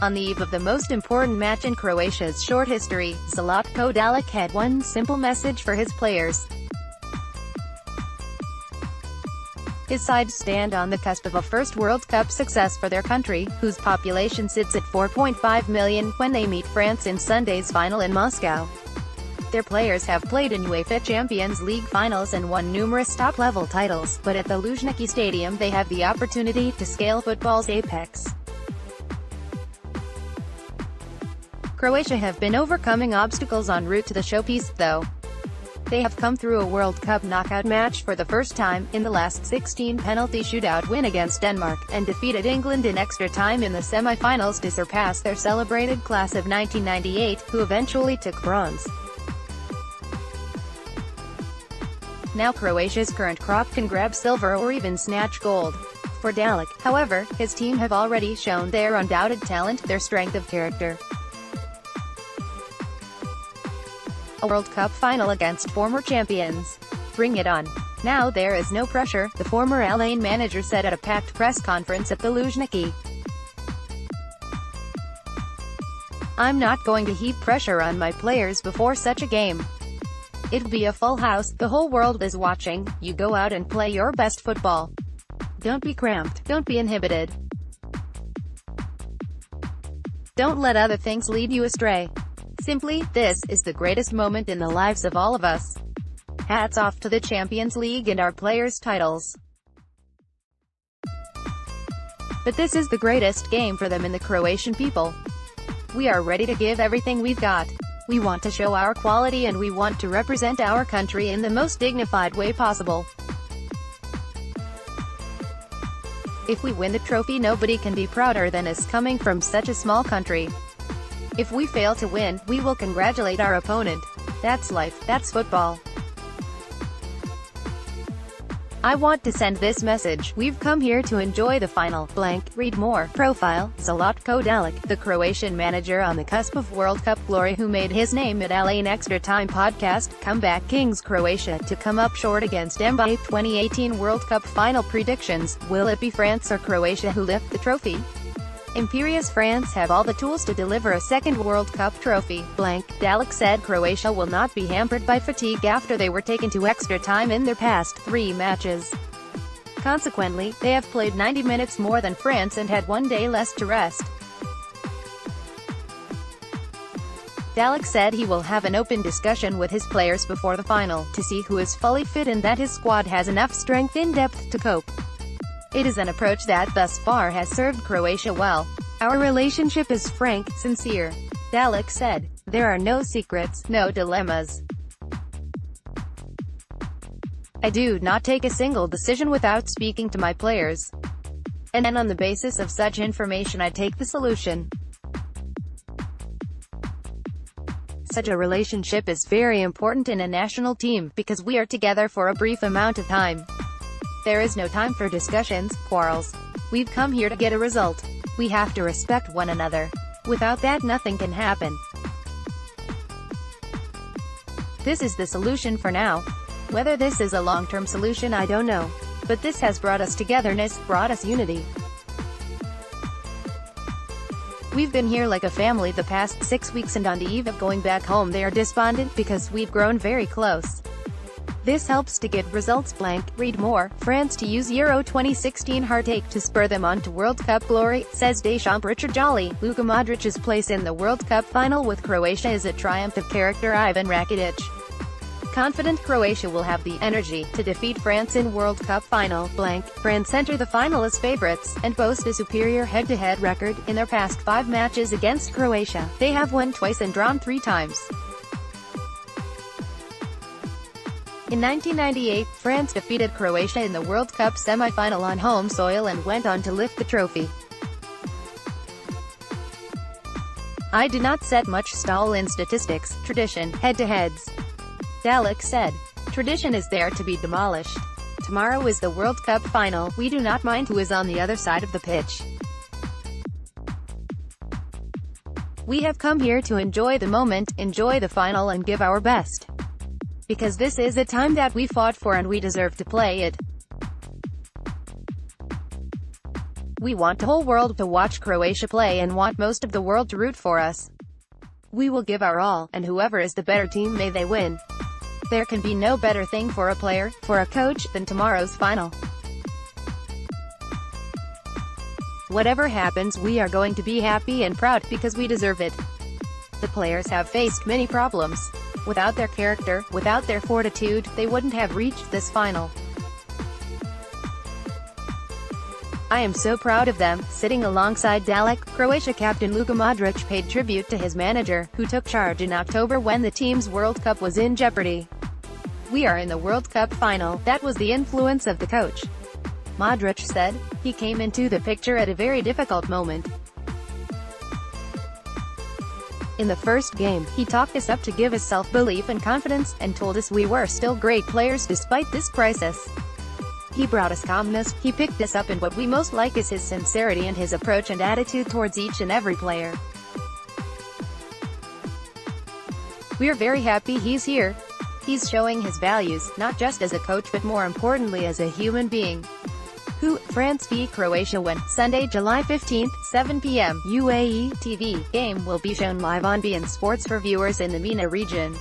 On the eve of the most important match in Croatia's short history, Zlatko Dalic had one simple message for his players. His side stand on the cusp of a first World Cup success for their country, whose population sits at 4.5 million, when they meet France in Sunday's final in Moscow. Their players have played in Uefa Champions League finals and won numerous top-level titles, but at the Luzhniki Stadium they have the opportunity to scale football's apex. Croatia have been overcoming obstacles en route to the showpiece, though. They have come through a World Cup knockout match for the first time, in the last 16 penalty shootout win against Denmark, and defeated England in extra time in the semi-finals to surpass their celebrated class of 1998, who eventually took bronze. Now Croatia's current crop can grab silver or even snatch gold. For Dalic, however, his team have already shown their undoubted talent, their strength of character. A World Cup final against former champions. Bring it on. Now there is no pressure, the former Alane manager said at a packed press conference at the Luzhniki. I'm not going to heap pressure on my players before such a game. It'll be a full house, the whole world is watching, you go out and play your best football. Don't be cramped, don't be inhibited. Don't let other things lead you astray. Simply, this is the greatest moment in the lives of all of us. Hats off to the Champions League and our players' titles. But this is the greatest game for them and the Croatian people. We are ready to give everything we've got. We want to show our quality and we want to represent our country in the most dignified way possible. If we win the trophy, nobody can be prouder than us coming from such a small country. If we fail to win, we will congratulate our opponent. That's life, that's football. I want to send this message. We've come here to enjoy the final. Blank. Read more. Profile. Zlatko Dalic, the Croatian manager on the cusp of World Cup glory who made his name at Alane Extra Time podcast. Comeback Kings Croatia to come up short against Mbappe. 2018 World Cup final predictions. Will it be France or Croatia who lift the trophy? Imperious France have all the tools to deliver a second World Cup trophy. Blank. Dalic said Croatia will not be hampered by fatigue after they were taken to extra time in their past 3 matches. Consequently, they have played 90 minutes more than France and had 1 day less to rest. Dalic said he will have an open discussion with his players before the final, to see who is fully fit and that his squad has enough strength in depth to cope. It is an approach that thus far has served Croatia well. Our relationship is frank, sincere. Dalic said. There are no secrets, no dilemmas. I do not take a single decision without speaking to my players. And then on the basis of such information I take the solution. Such a relationship is very important in a national team, because we are together for a brief amount of time. There is no time for discussions, quarrels. We've come here to get a result. We have to respect one another. Without that, nothing can happen. This is the solution for now. Whether this is a long-term solution, I don't know. But this has brought us togetherness, brought us unity. We've been here like a family the past 6 weeks, and on the eve of going back home they are despondent because we've grown very close. This helps to get results. Blank. Read more. France to use Euro 2016 heartache to spur them on to World Cup glory, says Deschamps. Richard Jolly. Luka Modric's place in the World Cup final with Croatia is a triumph of character. Ivan Rakitic. Confident Croatia will have the energy to defeat France in World Cup final. Blank. France enter the final as favorites, and boast a superior head-to-head record. In their past 5 matches against Croatia, they have won twice and drawn 3 times. In 1998, France defeated Croatia in the World Cup semi-final on home soil and went on to lift the trophy. I do not set much stall in statistics, tradition, head-to-heads. Dalic said. Tradition is there to be demolished. Tomorrow is the World Cup final, we do not mind who is on the other side of the pitch. We have come here to enjoy the moment, enjoy the final and give our best. Because this is the time that we fought for and we deserve to play it. We want the whole world to watch Croatia play and want most of the world to root for us. We will give our all, and whoever is the better team may they win. There can be no better thing for a player, for a coach, than tomorrow's final. Whatever happens, we are going to be happy and proud, because we deserve it. The players have faced many problems. Without their character, without their fortitude, they wouldn't have reached this final. I am so proud of them. Sitting alongside Dalic, Croatia captain Luka Modric paid tribute to his manager, who took charge in October when the team's World Cup was in jeopardy. We are in the World Cup final, that was the influence of the coach. Modric said. He came into the picture at a very difficult moment. In the first game, he talked us up to give us self-belief and confidence, and told us we were still great players despite this crisis. He brought us calmness, he picked us up, and what we most like is his sincerity and his approach and attitude towards each and every player. We're very happy he's here. He's showing his values, not just as a coach but more importantly as a human being. France v Croatia win, Sunday, July 15, 7 p.m. UAE TV. Game will be shown live on beIN Sports for viewers in the MENA region.